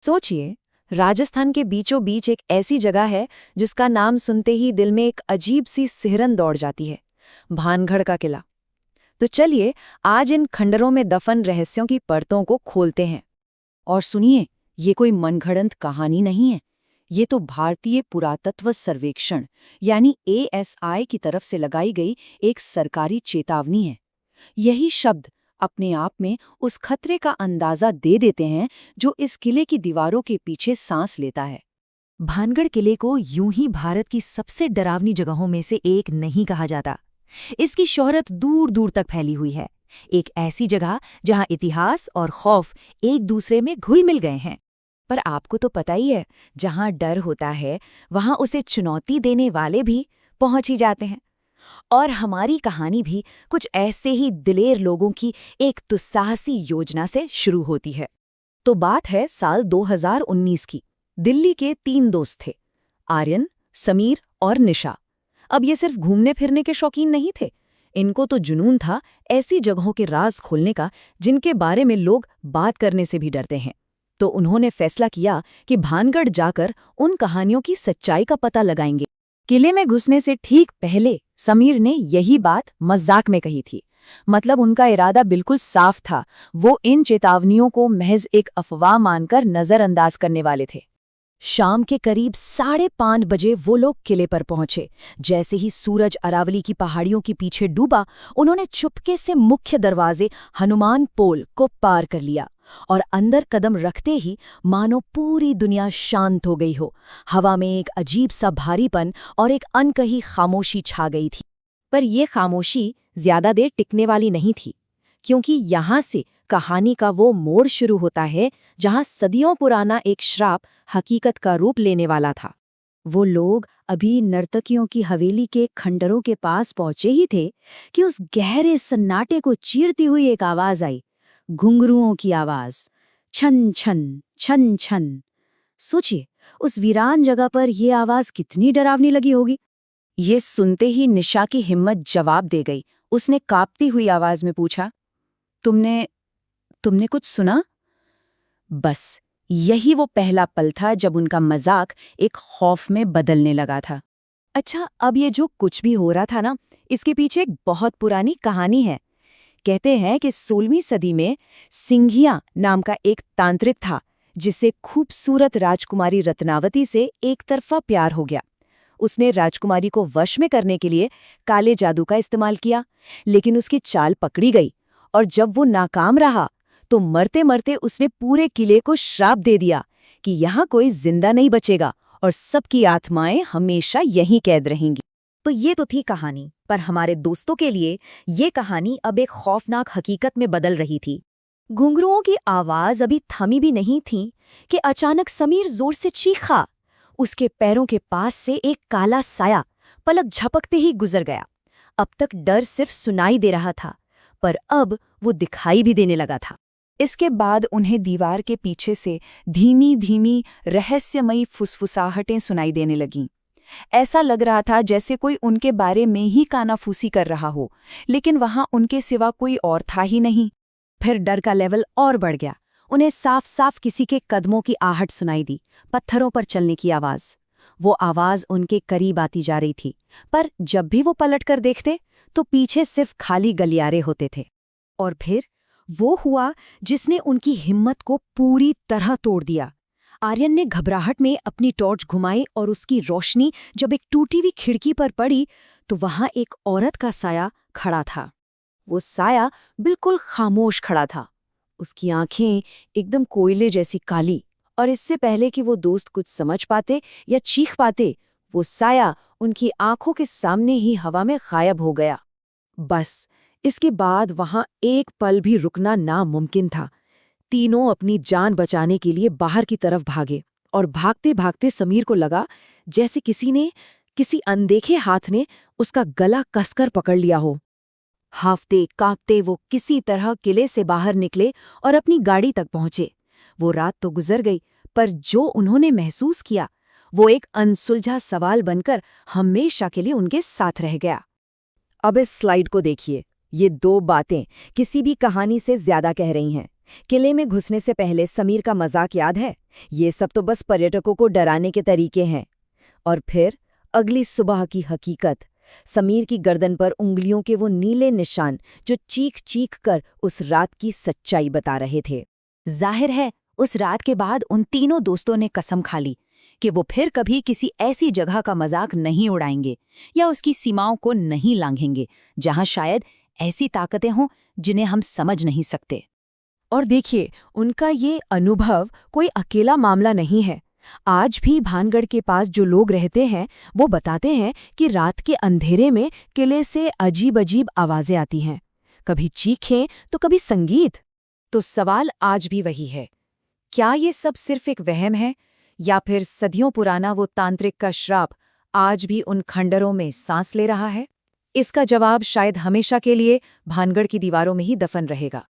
सोचिए, राजस्थान के बीचों बीच एक ऐसी जगह है जिसका नाम सुनते ही दिल में एक अजीब सी सिहरन दौड़ जाती है। भानगढ़ का किला। तो चलिए, आज इन खंडरों में दफन रहस्यों की परतों को खोलते हैं। और सुनिए, ये कोई मनगढ़ंत कहानी नहीं है। ये तो भारतीय पुरातत्व सर्वेक्षण यानी ASI की तरफ से लगाई गई एक सरकारी चेतावनी है। यही शब्द अपने आप में उस खतरे का अंदाजा दे देते हैं जो इस किले की दीवारों के पीछे सांस लेता है। भानगढ़ किले को यूं ही भारत की सबसे डरावनी जगहों में से एक नहीं कहा जाता। इसकी शोहरत दूर दूर तक फैली हुई है। एक ऐसी जगह जहां इतिहास और खौफ एक दूसरे में घुल मिल गए हैं। पर आपको तो पता ही है, जहां डर होता है वहां उसे चुनौती देने वाले भी पहुंच ही जाते हैं। और हमारी कहानी भी कुछ ऐसे ही दिलेर लोगों की एक दुस्साहसी योजना से शुरू होती है। तो बात है साल 2019 की। दिल्ली के 3 दोस्त थे, आर्यन, समीर और निशा। अब ये सिर्फ घूमने फिरने के शौकीन नहीं थे। इनको तो जुनून था ऐसी जगहों के राज खोलने का जिनके बारे में लोग बात करने से भी डरते हैं। तो उन्होंने फैसला किया कि भानगढ़ जाकर उन कहानियों की सच्चाई का पता लगाएंगे। किले में घुसने से ठीक पहले समीर ने यही बात मजाक में कही थी। मतलब उनका इरादा बिल्कुल साफ था। वो इन चेतावनियों को महज एक अफवाह मानकर नजरअंदाज करने वाले थे। शाम के करीब 5:30 बजे वो लोग किले पर पहुंचे। जैसे ही सूरज अरावली की पहाड़ियों के पीछे डूबा, उन्होंने चुपके से मुख्य दरवाजे हनुमान पोल को पार कर लिया और अंदर कदम रखते ही मानो पूरी दुनिया शांत हो गई हो। हवा में एक अजीब सा भारीपन और एक अनकही खामोशी छा गई थी। पर यह खामोशी ज्यादा देर टिकने वाली नहीं थी, क्योंकि यहां से कहानी का वो मोड़ शुरू होता है जहां सदियों पुराना एक श्राप हकीकत का रूप लेने वाला था। वो लोग अभी नर्तकियों की हवेली के खंडरों के पास पहुंचे ही थे कि उस गहरे सन्नाटे को चीरती हुई एक आवाज आई। घुंघरुओं की आवाज, छन छन छन छन। सोचिए, उस वीरान जगह पर यह आवाज कितनी डरावनी लगी होगी। ये सुनते ही निशा की हिम्मत जवाब दे गई। उसने कांपती हुई आवाज में पूछा, तुमने कुछ सुना? बस यही वो पहला पल था जब उनका मजाक एक खौफ में बदलने लगा था। अच्छा, अब ये जो कुछ भी हो रहा था ना, इसके पीछे एक बहुत पुरानी कहानी है। कहते हैं कि 16वीं सदी में सिंघिया नाम का एक तांत्रिक था, जिसे खूबसूरत राजकुमारी रत्नावती से एक तरफा प्यार हो गया। उसने राजकुमारी को वश में करने के लिए काले जादू का इस्तेमाल किया, लेकिन उसकी चाल पकड़ी गई और जब वो नाकाम रहा तो मरते मरते उसने पूरे किले को श्राप दे दिया कि यहाँ कोई जिंदा नहीं बचेगा और सबकी आत्माएं हमेशा यहीं कैद रहेंगी। तो ये तो थी कहानी, पर हमारे दोस्तों के लिए ये कहानी अब एक खौफनाक हकीकत में बदल रही थी। घुंघरुओं की आवाज अभी थमी भी नहीं थी कि अचानक समीर जोर से चीखा। उसके पैरों के पास से एक काला साया पलक झपकते ही गुजर गया। अब तक डर सिर्फ सुनाई दे रहा था, पर अब वो दिखाई भी देने लगा था। इसके बाद उन्हें दीवार के पीछे से धीमी धीमी रहस्यमयी फुसफुसाहटें सुनाई देने लगीं। ऐसा लग रहा था जैसे कोई उनके बारे में ही कानाफूसी कर रहा हो, लेकिन वहां उनके सिवा कोई और था ही नहीं। फिर डर का लेवल और बढ़ गया। उन्हें साफ साफ किसी के कदमों की आहट सुनाई दी, पत्थरों पर चलने की आवाज। वो आवाज उनके करीब आती जा रही थी, पर जब भी वो पलट कर देखते तो पीछे सिर्फ खाली गलियारे होते थे। और फिर वो हुआ जिसने उनकी हिम्मत को पूरी तरह तोड़ दिया। आर्यन ने घबराहट में अपनी टॉर्च घुमाई और उसकी रोशनी जब एक टूटी हुई खिड़की पर पड़ी तो वहां एक औरत का साया खड़ा था। वो साया बिल्कुल खामोश खड़ा था, उसकी आंखें एकदम कोयले जैसी काली, और इससे पहले कि वो दोस्त कुछ समझ पाते या चीख पाते, वो साया उनकी आंखों के सामने ही हवा में गायब हो गया। बस इसके बाद वहां एक पल भी रुकना नामुमकिन था। तीनों अपनी जान बचाने के लिए बाहर की तरफ भागे और भागते भागते समीर को लगा जैसे किसी अनदेखे हाथ ने उसका गला कसकर पकड़ लिया हो। हाफते कांपते वो किसी तरह किले से बाहर निकले और अपनी गाड़ी तक पहुंचे। वो रात तो गुजर गई, पर जो उन्होंने महसूस किया वो एक अनसुलझा सवाल बनकर हमेशा के लिए उनके साथ रह गया। अब इस स्लाइड को देखिए। ये 2 बातें किसी भी कहानी से ज्यादा कह रही हैं। किले में घुसने से पहले समीर का मजाक याद है? ये सब तो बस पर्यटकों को डराने के तरीके हैं। और फिर अगली सुबह की हकीकत, समीर की गर्दन पर उंगलियों के वो नीले निशान जो चीख चीख कर उस रात की सच्चाई बता रहे थे। जाहिर है उस रात के बाद उन तीनों दोस्तों ने कसम खा ली कि वो फिर कभी किसी ऐसी जगह का मजाक नहीं उड़ाएंगे या उसकी सीमाओं को नहीं लांघेंगे जहां शायद ऐसी ताकतें हों जिन्हें हम समझ नहीं सकते। और देखिए, उनका ये अनुभव कोई अकेला मामला नहीं है। आज भी भानगढ़ के पास जो लोग रहते हैं वो बताते हैं कि रात के अंधेरे में किले से अजीब अजीब आवाजें आती हैं, कभी चीखें तो कभी संगीत। तो सवाल आज भी वही है, क्या ये सब सिर्फ एक वहम है या फिर सदियों पुराना वो तांत्रिक का श्राप आज भी उन खंडरों में सांस ले रहा है? इसका जवाब शायद हमेशा के लिए भानगढ़ की दीवारों में ही दफन रहेगा।